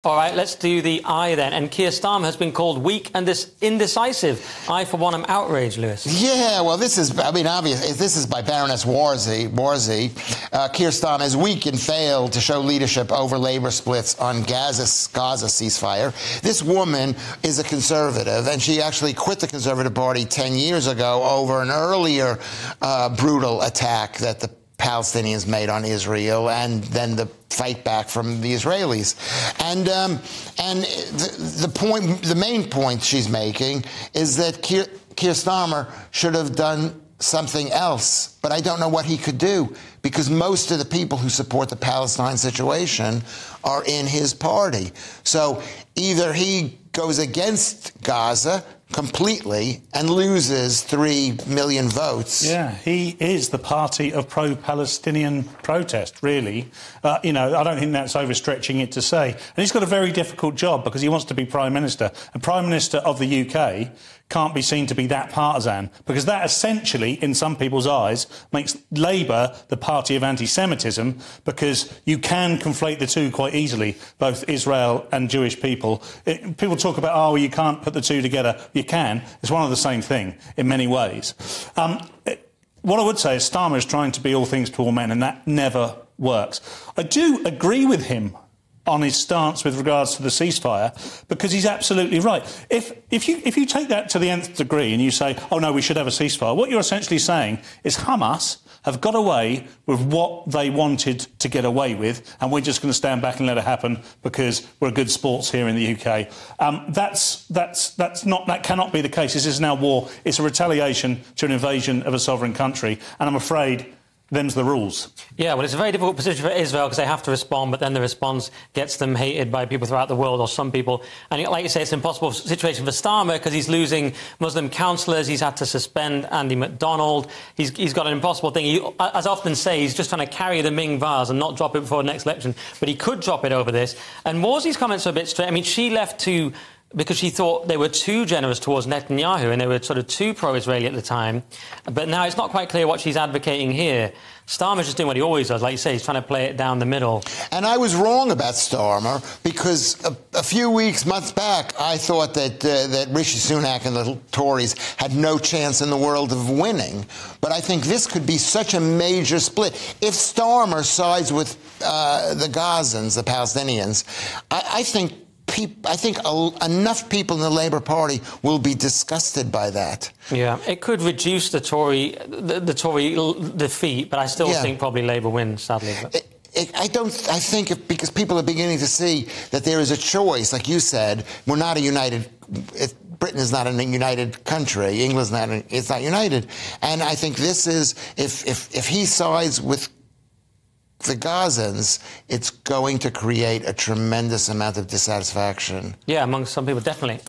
All right, let's do the I then. And Keir Starmer has been called weak and indecisive. I, for one, am outraged, Lewis. Yeah, well, this is, I mean, obvious. This is by Baroness Warsi. Keir Starmer is weak and failed to show leadership over Labour splits on Gaza ceasefire. This woman is a conservative, and she actually quit the Conservative Party 10 years ago over an earlier brutal attack that the Palestinians made on Israel, and then the fight back from the Israelis. And the main point she's making is that Keir Starmer should have done something else, but I don't know what he could do, because most of the people who support the Palestine situation are in his party. So either he goes against Gaza completely and loses 3 million votes. Yeah, he is the party of pro-Palestinian protest, really. You know, I don't think that's overstretching it to say. And he's got a very difficult job because he wants to be Prime Minister. And Prime Minister of the UK can't be seen to be that partisan, because that essentially, in some people's eyes, makes Labour the party of anti-Semitism, because you can conflate the two quite easily, both Israel and Jewish people. People talk about, oh, you can't put the two together. You can. It's one of the same thing in many ways. What I would say is Starmer is trying to be all things to all men, and that never works. I do agree with him on his stance with regards to the ceasefire, because he's absolutely right. If you take that to the nth degree and you say, oh no, we should have a ceasefire, what you're essentially saying is Hamas have got away with what they wanted to get away with, and we're just going to stand back and let it happen because we're good sports here in the UK. That cannot be the case. This is now war. It's a retaliation to an invasion of a sovereign country, and I'm afraid them's the rules. Yeah, well, it's a very difficult position for Israel because they have to respond, but then the response gets them hated by people throughout the world, or some people. And like you say, it's an impossible situation for Starmer because he's losing Muslim councillors. He's had to suspend Andy MacDonald. He's got an impossible thing. As I often say, he's just trying to carry the Ming vase and not drop it before the next election. But he could drop it over this. And Warsi's comments are a bit straight. I mean, she left because she thought they were too generous towards Netanyahu and they were sort of too pro-Israeli at the time. But now it's not quite clear what she's advocating here. Starmer's just doing what he always does. Like you say, he's trying to play it down the middle. And I was wrong about Starmer, because a few months back, I thought that Rishi Sunak and the Tories had no chance in the world of winning. But I think this could be such a major split. If Starmer sides with the Gazans, the Palestinians, I think enough people in the Labour Party will be disgusted by that. Yeah, it could reduce the Tory defeat, but I still think probably Labour wins, sadly. I think because people are beginning to see that there is a choice, like you said, we're not a united. Britain is not a united country. England's not. It's not united, and I think this is if he sides with the Gazans, it's going to create a tremendous amount of dissatisfaction. Yeah, among some people, definitely.